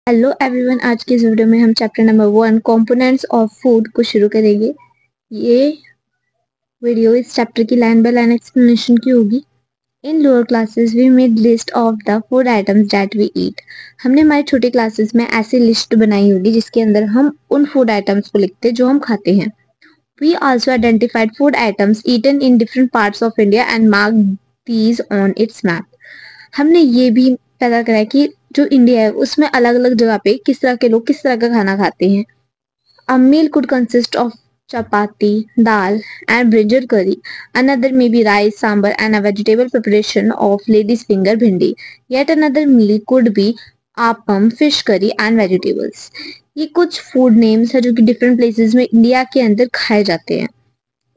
Hello everyone, आज के इस वीडियो में हम chapter number 1 components of food को शुरू करेंगे। ये वीडियो इस चैप्टर की लाइन बाय लाइन एक्सप्लेनेशन की होगी। In lower classes we made list of the food items that we eat. हमने हमारी छोटी क्लासेस में ऐसी लिस्ट बनाई होगी जिसके अंदर हम उन फूड आइटम्स को लिखते हैं जो हम खाते हैं। We also identified food items eaten in different parts of India and mark these on its map. हमने ये भी पता करा कि जो इंडिया है उसमें अलग अलग जगह पे किस तरह के लोग किस तरह का खाना खाते हैं। A meal could consist of chapati, dal, and brinjal curry. Another may be rice, sambar, and a vegetable preparation of lady's finger bhindi. Yet another meal could be appam, fish curry, and vegetables. ये कुछ food names है जो कि different places में India के अंदर खाए जाते हैं।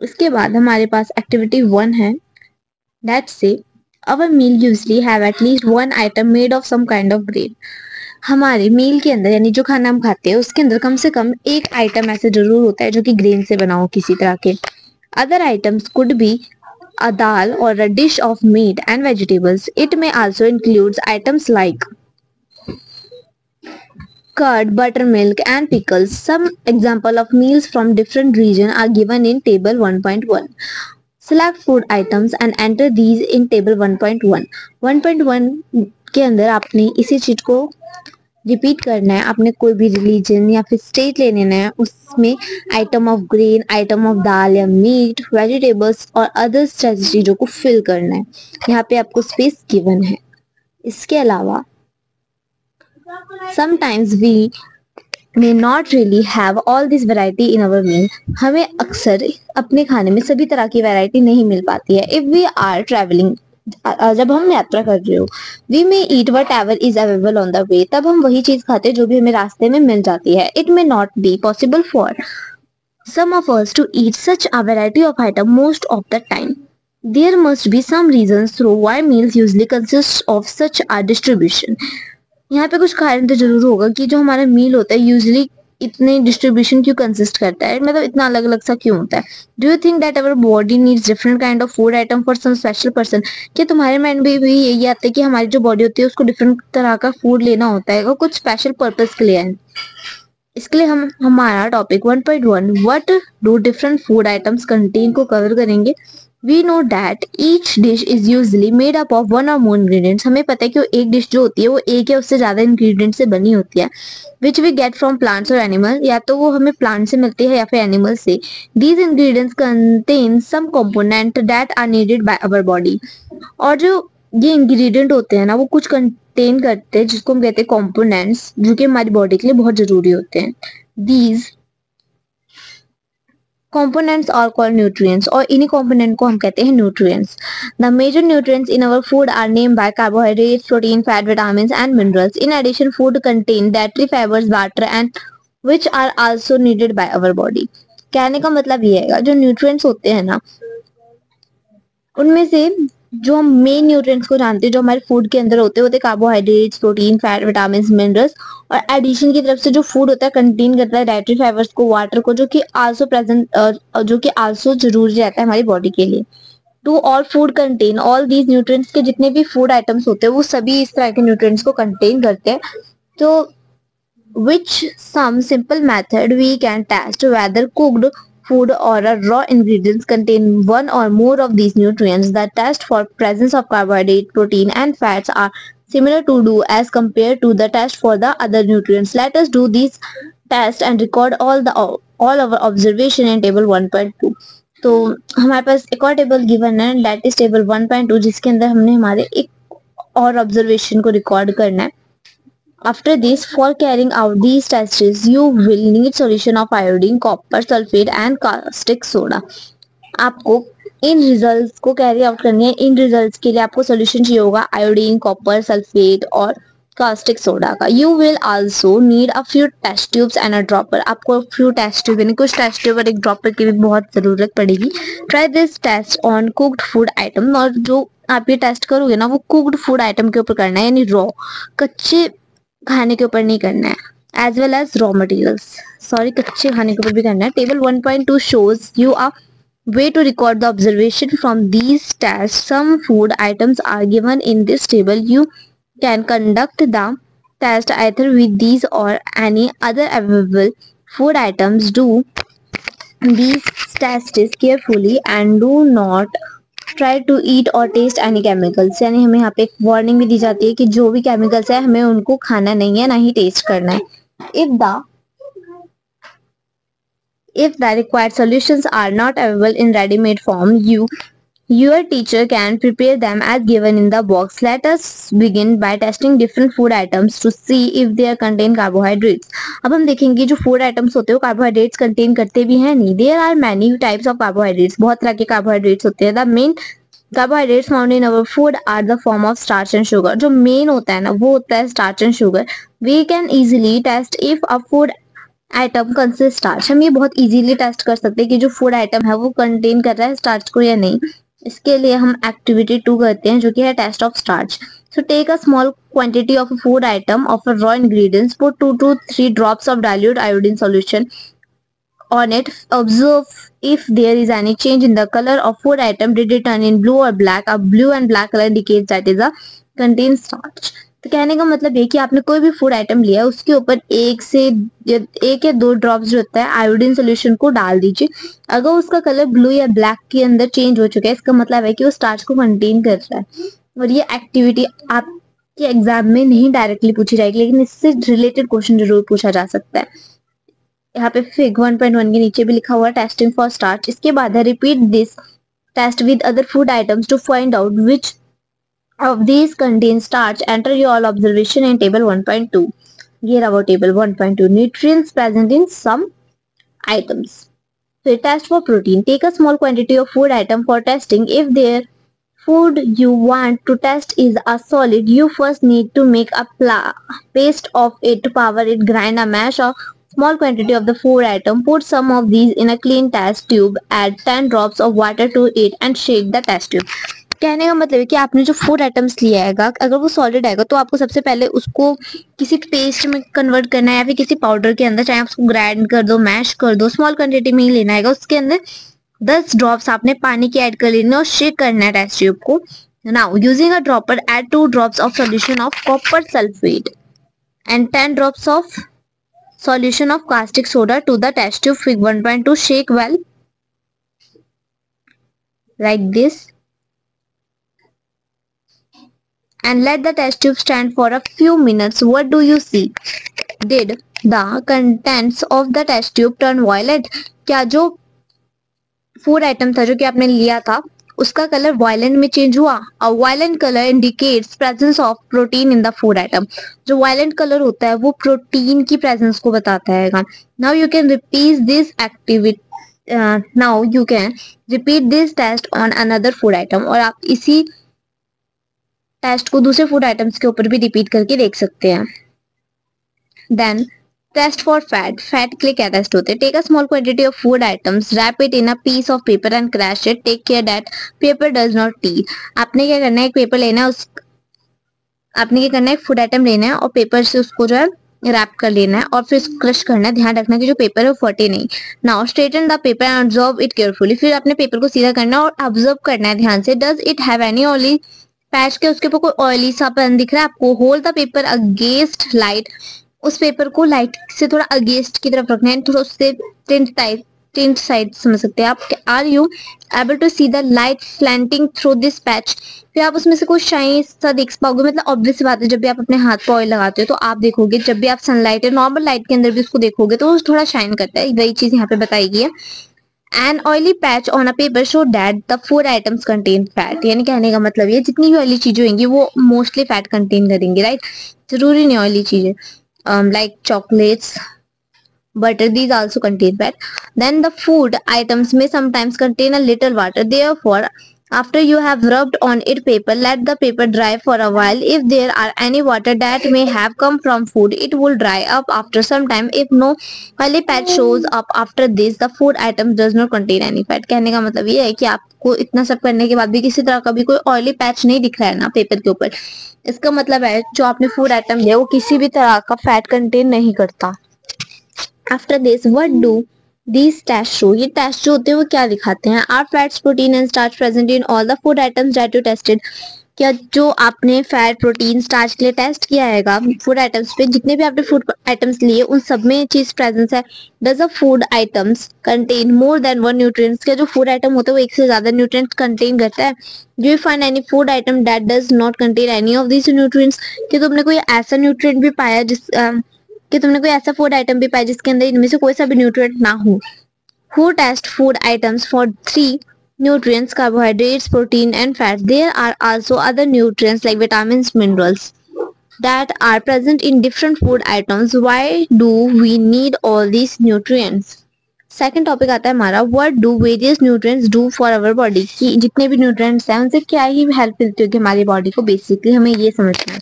इसके बाद हमारे पास एक्टिविटी 1 है। That say, our meal usually have at least one item made of some kind of grain. हमारे मील के अंदर यानी जो खाना हम खाते हैं उसके अंदर कम से कम एक आइटम ऐसे जरूर होता है जो कि ग्रेन से बना हो किसी तरह के। Other items could be a dal or a dish of meat and vegetables. It may also include items like curd, buttermilk, and pickles. Some example of meals from different region are given in table 1.1. Select food items and enter these in table 1.1. 1.1 के अंदर आपने इसी चीज को repeat करना है। आपने कोई भी रिलीजन या फिर स्टेट ले लेना है, उसमें item of grain, item of dal या मीट, वेजिटेबल्स और अदर्स चीजों को फिल करना है। यहाँ पे आपको स्पेस गिवन है। इसके अलावा sometimes we may not really have all this variety in our meal. हमें अक्सर अपने खाने में सभी तरह की वैरायटी नहीं मिल पाती है। If we are traveling, जब हम यात्रा कर रहे हो, we may eat whatever is available on the way. तब हम वही चीज खाते हैं जो भी हमें रास्ते में मिल जाती है। It may not be possible for some of us to eat such a variety of item most of the time. There must be some reasons through why meals usually consist of such a distribution. यहाँ पे कुछ कारण तो जरूर होगा कि जो हमारा मील होता है यूजली इतने डिस्ट्रीब्यूशन क्यों कंसिस्ट करता है, मतलब इतना अलग अलग सा क्यों होता है। Do you think that our body needs different kind of food item for some special person? क्या तुम्हारे माइंड में भी यही आता है कि हमारी जो बॉडी होती है उसको डिफरेंट तरह का फूड लेना होता है, कुछ स्पेशल पर्पज के लिए है? इसके लिए हम हमारा topic 1.1 what do different food items contain को कवर करेंगे। We know that each dish is usually made up of one और मोर इंग्रेडिएंट्स। हमें पता है कि वो एक डिश जो होती है वो एक या उससे ज्यादा इंग्रेडिएंट से बनी होती है। Which we get from plants और एनिमल, या तो वो हमें प्लांट से मिलती है या फिर एनिमल से। These ingredients contain some component that are needed by our body. और जो ये इंग्रेडिएंट होते हैं ना वो कुछ कंटेन करते हैं जिसको हम कहते हैं कंपोनेंट्स, जो कि हमारी बॉडी के लिए बहुत जरूरी होते हैं। These components are called nutrients और इन्हीं component को हम कहते हैं nutrients. The major nutrients in our food are named by carbohydrates, protein, fat, vitamins and minerals. In addition, food contain dietary fibers, water and which are also needed by our body. कहने का मतलब ये है जो nutrients होते हैं ना उनमें से जो हम मेन न्यूट्रिएंट्स को जानते हैं जो हमारे फूड के अंदर होते हैं carbohydrates, protein, fat, vitamin, minerals. और एडिशन की तरफ से जो फूड होता है कंटेन करता है डाइटरी फाइबर्स को, वाटर को, जो कि आल्सो प्रेजेंट जो कि आल्सो जरूरी रहता है हमारी बॉडी के लिए। Do all food contain all these nutrients के जितने भी फूड आइटम्स होते हैं वो सभी इस तरह के न्यूट्रिएंट्स को कंटेन करते हैं। तो which some simple method we can test whether cooked food or a raw ingredients contain one or more of these nutrients. The test for presence of carbohydrate, protein and fats are similar to do as compared to the test for the other nutrients. Let us do these tests and record all our observation in table 1.2. तो हमारे पास एक और table given है that is table 1.2 जिसके अंदर हमने हमारे एक और ऑब्जर्वेशन को रिकॉर्ड करना है। After this, for carrying out these tests, you will need solution of iodine, copper, sulfate and caustic soda. आपको इन रिजल्ट्स को कैरी आउट करनी है। इन रिजल्ट्स के लिए आपको सोल्यूशन चाहिए होगा आयोडीन, कॉपर, सल्फेट और कास्टिक सोडा का। You will also need a few test tubes and a dropper. आपको फ्यू टेस्ट ट्यूब यानी कुछ टेस्ट ट्यूब और एक ड्रॉपर की भी बहुत जरूरत पड़ेगी। Try this test on cooked food item. और जो आप ये टेस्ट करोगे ना वो कुक्ड फूड आइटम के ऊपर करना है, यानी रॉ कच्चे खाने के ऊपर नहीं करना है। As well as raw materials, sorry कच्चे खाने के ऊपर भी करना है। Table 1.2 shows you a way to record the observation from these tests. Some food items are given in this table. You can conduct the test either with these or any other available food items. Do these tests carefully and do not try to eat or taste any chemicals. यानी हमें यहाँ पे एक warning भी दी जाती है कि जो भी केमिकल्स है हमें उनको खाना नहीं है, ना ही टेस्ट करना है. If the required solutions are not available in ready-made form, your teacher can prepare them as given in the box. Let us begin by testing different food items to see if they contain carbohydrates. अब हम देखेंगे जो food items होते हैं वो carbohydrates contain करते भी हैं नहीं. There are many types of carbohydrates. बहुत तरह के carbohydrates होते हैं. The main carbohydrates found in our food are the form of starch and sugar. जो main होता है ना वो होता है starch and sugar. We can easily test if a food item consist starch. हम ये बहुत इजीली टेस्ट कर सकते हैं कि जो फूड आइटम है वो कंटेन कर रहा है स्टार्च को या नहीं. इसके लिए हम एक्टिविटी 2 करते हैं जो कि है test of starch. So take a small quantity of a food item of a raw ingredients, put 2 to 3 drops of dilute iodine solution on it. Observe if there is any change in the color of food item. Did it turn in blue or black? A blue and black color indicates that is a contains starch. तो कहने का मतलब ये कि आपने कोई भी food item लिया उसके ऊपर एक या 2 ड्रॉप्स जो होता है आयोडीन सोल्यूशन को डाल दीजिए. अगर उसका कलर ब्लू या ब्लैक के अंदर चेंज हो चुका है इसका मतलब है कि वो स्टार्च को कंटेन कर रहा है. और ये एक्टिविटी आपके एग्जाम में नहीं डायरेक्टली पूछी जाएगी लेकिन इससे रिलेटेड क्वेश्चन जरूर पूछा जा सकता है. यहाँ पे फिग 1.1 के नीचे भी लिखा हुआ टेस्टिंग फॉर स्टार्च. इसके बाद है repeat this test with other food items to find out which of these contain starch. Enter your observation in table 1.2. Here our table 1.2. Nutrients present in some items. So test for protein. Take a small quantity of food item for testing. If their food you want to test is a solid, you first need to make a paste of it. To power it, grind a mash of small quantity of the food item. Put some of these in a clean test tube. Add 10 drops of water to it and shake the test tube. कहने का मतलब है कि आपने जो food items लिया है अगर वो सॉलिड आएगा तो आपको सबसे पहले उसको किसी पेस्ट में कन्वर्ट करना है या फिर किसी पाउडर के अंदर, चाहे आप उसको ग्राइंड कर दो, मैश कर दो, स्मॉल क्वांटिटी में ही लेना है. उसके अंदर 10 ड्रॉप्स आपने पानी के ऐड कर लेना और शेक करना है टेस्ट ट्यूब को. Now using a dropper add 2 drops of solution of copper sulphate and 10 drops of solution of caustic soda to the test tube. Fig 1.2. Shake well like this and let the test tube stand for a few minutes. What do you see? Did the contents of the test tube turn violet? क्या जो food item था जो कि आपने लिया था उसका colour violent में चेंज हुआ? A violet colour indicates presence of protein in the food item. जो वायलेंट कलर होता है वो प्रोटीन की प्रेजेंस को बताता है. Now you can repeat this activity. Now you can repeat this test on another food item. और आप इसी टेस्ट को दूसरे फूड आइटम्स के ऊपर भी रिपीट करके देख सकते हैं. Then test for fat. Fat के लिए क्या टेस्ट होते हैं? Take a small quantity of food items, wrap it in a piece of paper and crush it. Take care that paper does not tear. आपने क्या करना है, एक पेपर लेना है, आपने क्या करना है, एक फूड आइटम लेना है और पेपर से उसको जो है रैप कर लेना है और फिर क्रश करना है. ध्यान रखना कि जो पेपर है वो फटे नहीं. Now straighten the paper and observe it carefully. फिर अपने पेपर को सीधा करना है और ऑब्जर्व करना है ध्यान से. Does it have any oily patch? के उसके ऊपर कोई ऑयली सा पन दिख रहा है आपको? Hold the paper against light. उस पेपर को लाइट से थोड़ा अगेंस्ट की तरफ रखना है, थोड़ा उससे टिंट साइड समझ सकते हैं आप. Are you able to see the light slanting through this patch? फिर आप उसमें से कोई शाइन सा देख पाओगे. मतलब ऑब्वियस बात है, जब भी आप अपने हाथ पर ऑयल लगाते हो तो आप देखोगे, जब भी आप सनलाइट या नॉर्मल लाइट के अंदर भी उसको देखोगे तो वो थोड़ा शाइन करता है. वही चीज यहाँ पे बताई गई है. An oily patch on a paper show that the food items contain fat. यानी कहने का मतलब ये जितनी भी ऑयली चीजें होंगी वो मोस्टली फैट कंटेन करेंगी. राइट, जरूरी नहीं ऑयली चीजें. Like chocolates, butter, these also contain fat. Then the food items may sometimes contain a little water. Therefore, after you have rubbed on it paper, let the paper dry for a while. If there are any water that may have come from food, it will dry up after some time. If no oily patch shows up after this, the food item does not contain any fat. कहने का मतलब ये है कि आपको इतना सब करने के बाद भी किसी तरह का भी कोई ऑयली पैच नहीं दिख रहा है ना पेपर के ऊपर, इसका मतलब है जो आपने फूड आइटम लिया वो किसी भी तरह का फैट कंटेन नहीं करता. After this what do these test show? ये टेस्ट जो होते हैं वो क्या दिखाते हैं? Are fats, protein and starch present in all the food items that you tested? क्या जो आपने फैट, प्रोटीन, स्टार्च के लिए टेस्ट किया हैगा फूड आइटम्स पे, जितने भी आपने फूड आइटम्स लिए उन सब में चीज प्रेजेंस है. Does a food items contain more than one nutrients? क्या जो फूड आइटम होता है वो एक से ज्यादा न्यूट्रिएंट्स कंटेन करता है? Do you find any food item that does not contain any of this nutrients? कि तुमने कोई ऐसा न्यूट्रिएंट भी पाया कि तुमने कोई ऐसा फूड आइटम भी पाया जिसके अंदर इनमें से कोई सा भी न्यूट्रिएंट ना हो? Who test food items for three nutrients: carbohydrates, protein, and fat? There are also other nutrients like vitamins, minerals that are present in different food items. Why do we need all these nutrients? Second topic आता है हमारा, what do various nutrients do for our body? कि जितने भी nutrients हैं उनसे क्या ही help मिलती होगी हमारी बॉडी को, बेसिकली हमें ये समझना है.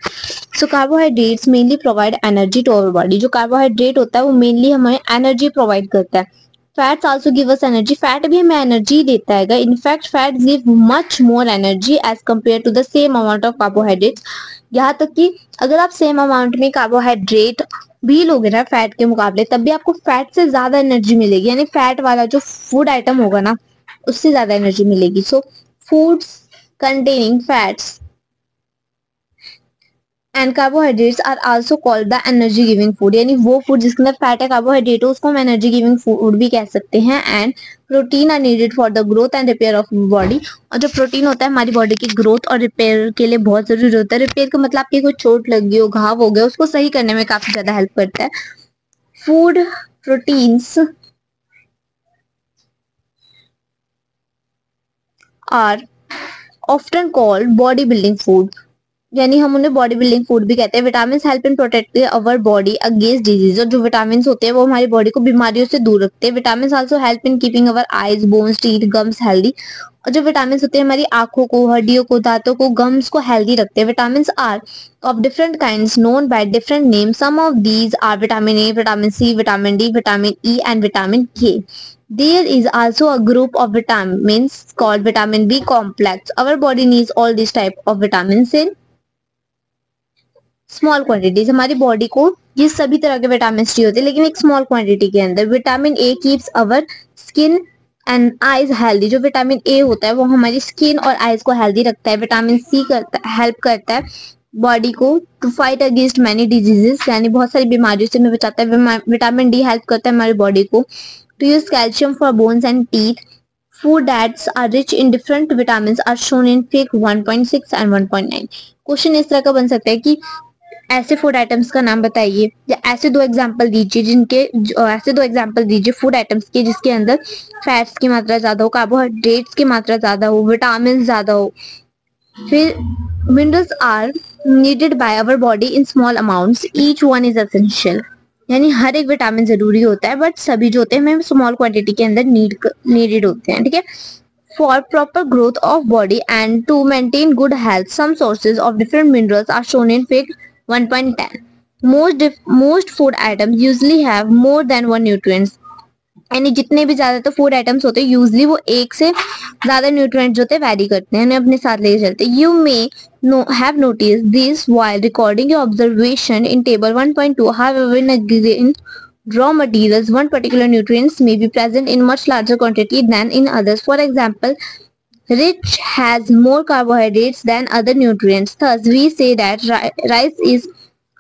So carbohydrates mainly provide energy to our body. जो कार्बोहाइड्रेट होता है वो मेनली हमें एनर्जी प्रोवाइड करता है. Fats also give us energy. Fat भी हमें एनर्जी देता है. In fact fat give much more energy as compare to the same amount of carbohydrates. यहाँ तक कि अगर आप सेम अमाउंट में कार्बोहाइड्रेट भी लोगे ना फैट के मुकाबले, तब भी आपको फैट से ज्यादा एनर्जी मिलेगी. यानी फैट वाला जो फूड आइटम होगा ना उससे ज्यादा एनर्जी मिलेगी. So foods containing fats and carbohydrates are also called the energy giving food. यानी वो फूड जिसके अंदर फैट है, कार्बोहाइड्रेट हो, उसको हम एनर्जी गिविंग फूड भी कह सकते हैं. And protein are needed for the growth and repair of body. और जो प्रोटीन होता है हमारी बॉडी की ग्रोथ और रिपेयर के लिए बहुत जरूरी होता है. रिपेयर का मतलब आपकी कोई चोट लगी हो, घाव हो गया, उसको सही करने में काफी ज्यादा हेल्प करता है. Food proteins are often called body building food. यानी हम उन्हें बॉडी बिल्डिंग फूड भी कहते हैं. Vitamin help in protect our body against disease. और जो विटामिन होते हैं वो हमारी बॉडी को बीमारियों से दूर रखते हैं. Vitamin also help in keeping our eyes, bones, teeth, gums healthy. और जो विटामिन होते हैं हमारी आंखों को, हड्डियों को, दांतों को, गम्स को हेल्दी रखते हैं. Vitamin are of different kinds known by different name. Some of these are vitamin A, vitamin C, vitamin D, vitamin E and vitamin K. There is also a group of vitamins called vitamin B complex. Our body needs all these type of vitamins in small quantities. हमारी body को ये सभी तरह के vitamin चाहिए होते हैं लेकिन एक स्मॉल क्वांटिटी के अंदर. Vitamin A keeps our skin and eyes healthy. जो विटामिन ए होता है वो हमारी स्किन और आईज को हेल्दी रखता है. विटामिन सी हेल्प करता है बॉडी को to fight against many diseases. यानी बहुत सारी बीमारियों से हमें बचाता है. विटामिन डी हेल्प करता है हमारी बॉडी को to use calcium for bones and teeth. Food that are rich in different vitamins are shown in Fig 1.6 and 1.9. Question इस तरह का बन सकता है कि ऐसे फूड आइटम्स का नाम बताइए या ऐसे दो एग्जांपल दीजिए फूड आइटम्स के जिसके अंदर फैट्स की मात्रा ज्यादा हो, कार्बोहाइड्रेट्स की मात्रा ज्यादा हो, विटामिन ज्यादा हो. फिर minerals are needed by our body in small amounts. Each one is essential. यानी हर एक विटामिन जरूरी होता है बट सभी जो होते हैं हमें स्मॉल क्वांटिटी के अंदर नीडेड होते हैं. ठीक है. For proper growth of body and to maintain good health some sources of different minerals are shown in fig 1.10. Most food items usually have more than one nutrients. यानी जितने भी ज्यादा तो फूड आइटम्स होते हैं यूजली वो एक से ज्यादा न्यूट्रिएंट्स होते हैं वैरी करते हैं, अपने साथ लेके चलते हैं. You may have noticed this while recording your observation in table 1.2. However, in a given raw materials, one particular nutrients may be present in much larger quantity than in others. For example, rich has more carbohydrates than other nutrients. Thus, we say that rice is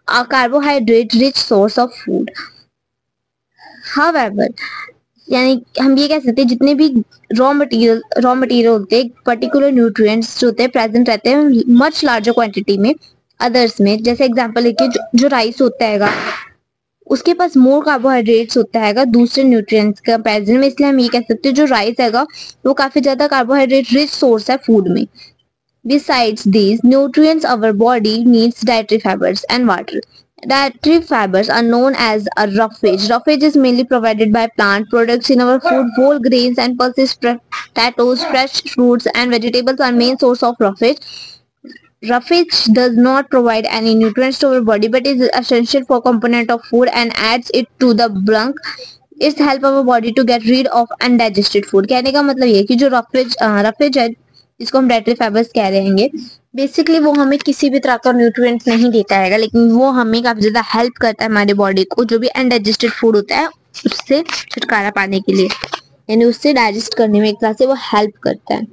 a carbohydrate-rich source of food. However, यानी हम ये कह सकते हैं जितने भी raw material होते हैं पर्टिकुलर न्यूट्रिएंट्स जो होते हैं प्रेजेंट रहते हैं मच लार्जर क्वांटिटी में अदर्स में. जैसे एग्जांपल लेके जो राइस होता है उसके पास मोर कार्बोहाइड्रेट्स होता है दूसरे न्यूट्रिएंट्स के कंपैरिजन में. इसलिए हम ये कह सकते हैं जो राइस है वो काफी ज्यादा कार्बोहाइड्रेट रिच सोर्स है फूड में. Besides these nutrients, our body needs dietary fibers and water. Dietary fibers are known as a roughage. Roughage is mainly provided by plant products in our food. Whole grains and pulses, potatoes, fresh fruits and vegetables are main source of roughage. Roughage does not provide any nutrients to our body but is essential for component of food and adds it to the bulk. It help our body to get rid of undigested food. कहने का मतलब ये कि जो roughage है जिसको हम dietary fibres कह रहे हैं बेसिकली वो हमें किसी भी तरह का न्यूट्रिएंट्स नहीं देता है लेकिन वो हमें काफी ज्यादा हेल्प करता है हमारी बॉडी को जो भी अनडाइजेस्टेड फूड होता है उससे छुटकारा पाने के लिए. यानी उससे डाइजेस्ट करने में एक तरह से वो हेल्प करता है.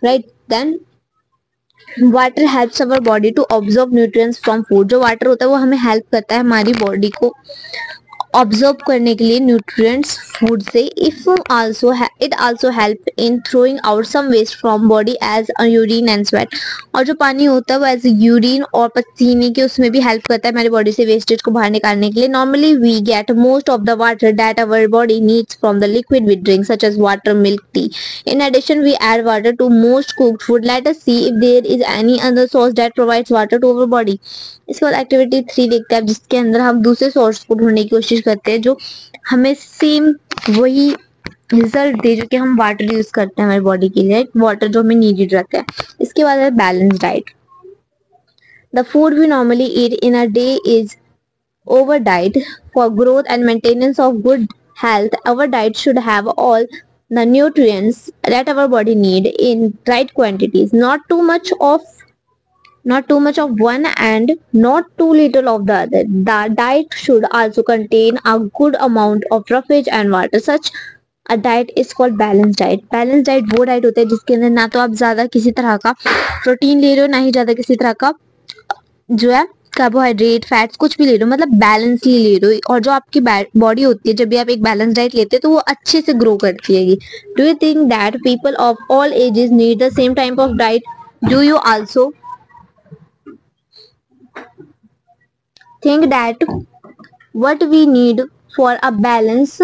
Right. Then water helps our body to absorb nutrients from food. जो वाटर होता है वो हमें हेल्प करता है हमारी बॉडी को ऑब्जॉर्ब करने के लिए न्यूट्रिएंट्स फूड से. If also it also help in throwing out some waste from body as urine and sweat. और जो पानी होता है वो एज यूरिन और पसीने के उसमें भी हेल्प करता है हमारी बॉडी से वेस्टेज को बाहर निकालने के लिए. Normally we get most of the water that our body needs from the liquid we drink such as water, milk, tea. In addition, we add water to most cooked food. Let us see if there is any other source that provides water to our body. इसके बाद activity 3 देखते हैं जिसके अंदर हम दूसरे source को ढूंढने की कोशिश करते हैं जो हमें सेम वही रिजल्ट दे जो कि हम वाटर यूज करते हैं हमारी बॉडी के लिए, वाटर जो हमें नीडेड रहता है. इसके बाद है balance diet. The food we normally eat in a day is over diet. For growth and maintenance of good health, our diet should have all the nutrients that our body need in right quantities. Not too much of one and not too little of the other. The diet should also contain a good amount of roughage and water. Such a diet is called balanced diet. Balanced diet वो diet होता है जिसके अंदर ना तो आप ज्यादा किसी तरह का प्रोटीन ले रहे हो ना ही ज्यादा किसी तरह का जो है कार्बोहाइड्रेट फैट्स कुछ भी ले रहे हो, मतलब बैलेंसली ले रहे हो. और जो आपकी बॉडी होती है जब भी आप एक बैलेंस डाइट लेते हो तो वो अच्छे से ग्रो करती है. Do you think that people of all ages need the same type of diet? Do you also think that what we need for a balanced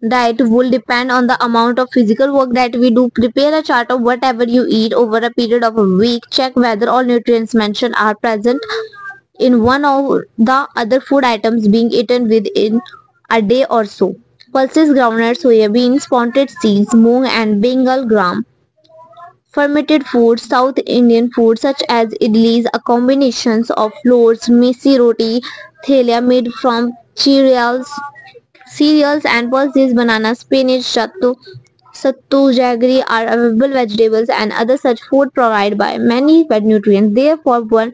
diet will depend on the amount of physical work that we do? Prepare a chart of whatever you eat over a period of a week. Check whether all nutrients mentioned are present in one or the other food items being eaten within a day or so. Pulses, groundnuts, soybeans, sprouted seeds, moong and bengal gram. Fermented foods, South Indian foods such as idlis, a combination of flours, mesi roti, thalia made from cereals and pulses, bananas, spinach, sattu, jaggery are available vegetables and other such food provided by many nutrients. Therefore, one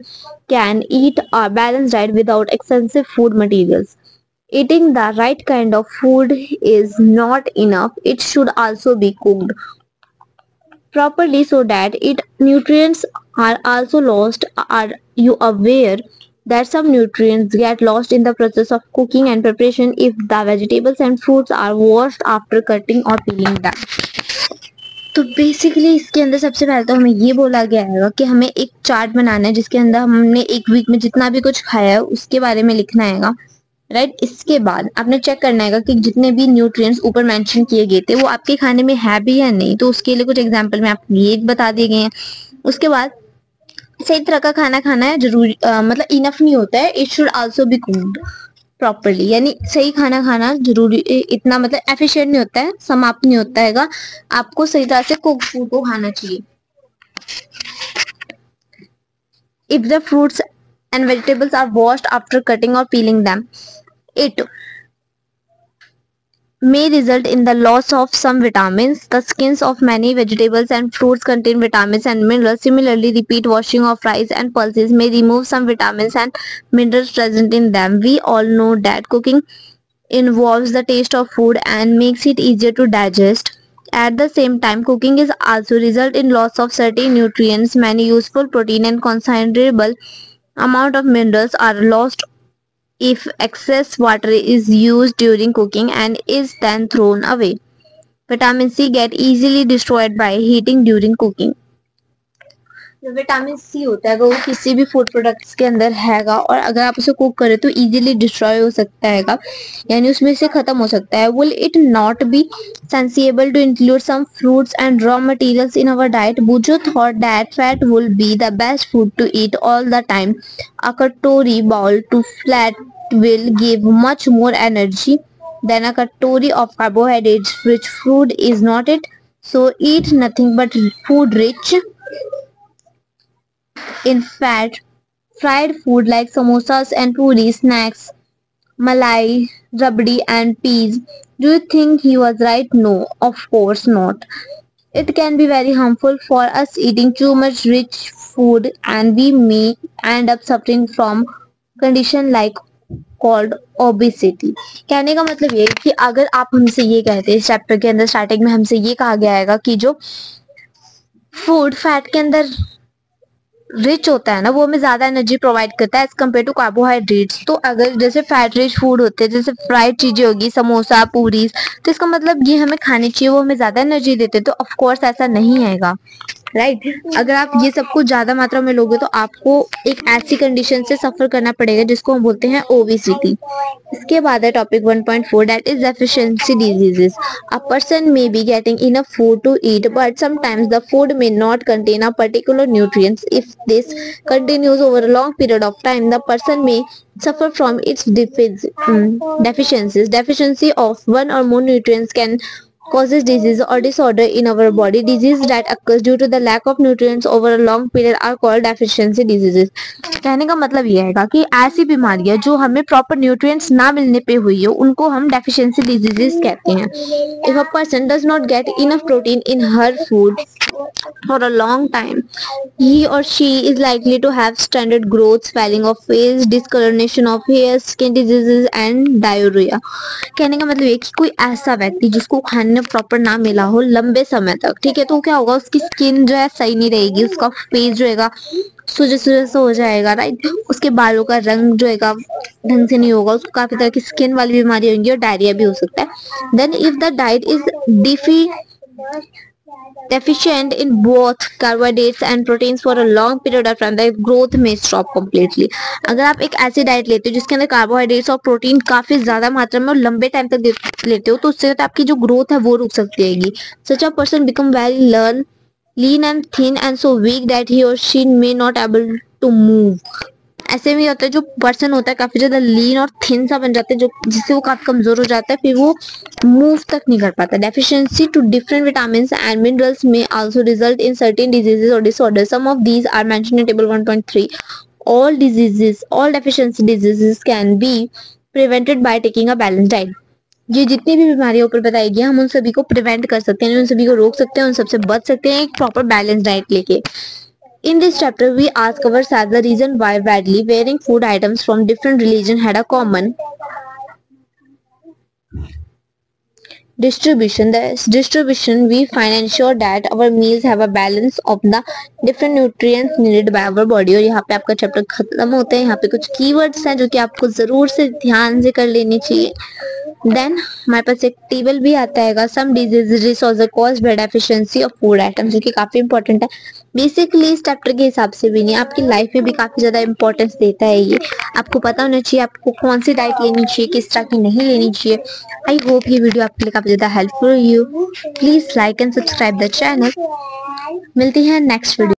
can eat a balanced diet without expensive food materials. Eating the right kind of food is not enough. It should also be cooked properly so that its nutrients are also lost. Are you aware that some nutrients get lost in the process of cooking and preparation if the vegetables and fruits are washed after cutting or peeling them? तो basically इसके अंदर सबसे पहले तो हमें ये बोला गया है कि हमें एक चार्ट बनाना है जिसके अंदर हमने एक वीक में जितना भी कुछ खाया है उसके बारे में लिखना है, राइट. इसके बाद आपने चेक करना है कि जितने भी न्यूट्रिएंट्स ऊपर मेंशन किए गए थे वो आपके खाने में है भी या नहीं. तो उसके लिए कुछ एग्जांपल में आपको ये बता दिए गए हैं. उसके बाद सही तरह का खाना खाना है जरूरी, मतलब इनफ नहीं होता है. It should also be cooked properly, यानी सही खाना खाना जरूरी, इतना मतलब एफिशिएंट नहीं होता है, समाप्त नहीं होता है. आपको सही तरह से कुक फूड को खाना चाहिए. If the fruits and vegetables are washed after cutting or peeling them, it may result in the loss of some vitamins. The skins of many vegetables and fruits contain vitamins and minerals. Similarly, repeat washing of rice and pulses may remove some vitamins and minerals present in them. We all know that cooking involves the taste of food and makes it easier to digest. At the same time, cooking is also result in loss of certain nutrients. Many useful protein and considerable amount of minerals are lost if excess water is used during cooking and is then thrown away. Vitamin C get easily destroyed by heating during cooking. जो vitamin C होता है वो किसी भी food products के अंदर हैगा और अगर आप उसे कुक करें तो इजीली डिस्ट्रॉय हो सकता हैगा, यानी उसमें से खत्म हो सकता है. Will it not be sensible to include some fruits and raw materials in our diet? Buju thought that fat will be the best food to eat all the time. A katori bowl to flat will give much more energy than a katori of carbohydrates, which food is not it. So eat nothing but food rich in fat. Fried food like samosas and puri, snacks, malai, rabdi and peas. Do you think he was right? No, of course not. It can be very harmful for us eating too much rich food and we may end up suffering from condition like called obesity. कहने का मतलब ये कि अगर आप हमसे ये कहते हैं, इस चैप्टर के अंदर स्टार्टिंग में हमसे ये कहा गया है कि जो फूड फैट के अंदर रिच होता है ना, वो हमें ज्यादा एनर्जी प्रोवाइड करता है एज कम्पेयर टू कार्बोहाइड्रेट्स। तो अगर जैसे फैट रिच फूड होते हैं, जैसे फ्राइड चीजें होगी, समोसा, पूरी, तो इसका मतलब ये हमें खानी चाहिए, वो हमें ज्यादा एनर्जी देते हैं। तो ऑफ कोर्स ऐसा नहीं आएगा, राइट। अगर आप ये सब कुछ ज्यादा मात्रा में लोगे तो आपको एक ऐसी कंडीशन से सफर करना पड़ेगा जिसको हम बोलते हैं ओबेसिटी। इसके बाद है topic 1.4, that is deficiency diseases. A person may be getting enough food to eat but sometimes the food may not contain a particular nutrients. If this continues over a long period of time, the person may suffer from its deficiencies. Deficiency of one or more nutrients can causes disease or disorder in our body. Disease that occurs due to the lack of nutrients over a long period are called deficiency diseases. कहने का मतलब ये है कि ऐसी बीमारियां जो हमें प्रॉपर न्यूट्रिएंट्स ना मिलने पे हुई हो उनको हम डेफिशिएंसी डिजीजेस कहते हैं। If a person does not get enough protein in her food for a long time, he or she is likely to have stunted growth, swelling of face, discoloration of hair, skin diseases and diarrhea. कहने का मतलब ये कि कोई ऐसा व्यक्ति जिसको खाने प्रॉपर ना मिला हो लंबे समय तक, ठीक है, तो क्या होगा, उसकी स्किन जो है सही नहीं रहेगी, उसका फेस जो है सूजे सूजे से हो जाएगा, राइट। उसके बालों का रंग जो है ढंग से नहीं होगा, उसको काफी तरह की स्किन वाली बीमारी होंगी और डायरिया भी हो सकता है। Then if the diet is deficient in both carbohydrates and proteins for a long period of time, the growth may stop completely. अगर आप एक ऐसी डाइट लेते हो जिसके अंदर कार्बोहाइड्रेट्स और प्रोटीन काफी ज्यादा मात्रा में और लंबे टाइम तक लेते हो तो उससे आपकी जो ग्रोथ है वो रुक सकती है। Such a person become very lean and thin and so weak that he or she may not able to move. ऐसे भी होता है जो पर्सन होता है काफी ज्यादा लीन और थिन सा बन जाता है, जो जिससे वो काफी कमजोर हो जाता है, फिर वो मूव तक नहीं कर पाता। Deficiency to different vitamins and minerals में also result in certain diseases और disorder. Some of these are mentioned in table 1.3। all deficiency diseases can be prevented by taking a balanced diet। ये जितनी भी बीमारियां ऊपर बताई गई हम उन सभी को प्रिवेंट कर सकते हैं, उन सभी को रोक सकते हैं, उन सबसे बच सकते हैं एक प्रॉपर बैलेंस डाइट लेके। In this chapter, we ask ourselves the reason why widely varying food items from different religions had a common distribution. This distribution we find ensure that our meals have a balance of the different nutrients needed by our body। और यहाँ पे आपका chapter खत्म होता है। यहाँ पे कुछ कीवर्ड्स हैं जो कि आपको जरूर से ध्यान से कर लेनी चाहिए। देन हमारे पास एक टेबल भी आता है, some diseases are caused by deficiency of food items, जो कि काफी इंपॉर्टेंट है। बेसिकली इस चैप्टर के हिसाब से भी नहीं, आपकी लाइफ में भी काफी ज्यादा इंपॉर्टेंस देता है ये। आपको पता होना चाहिए आपको कौन सी डाइट लेनी चाहिए, किस तरह की नहीं लेनी चाहिए। आई होप ये वीडियो आपके लिए काफी ज्यादा helpful you. Please like and subscribe the channel. मिलती है नेक्स्ट वीडियो।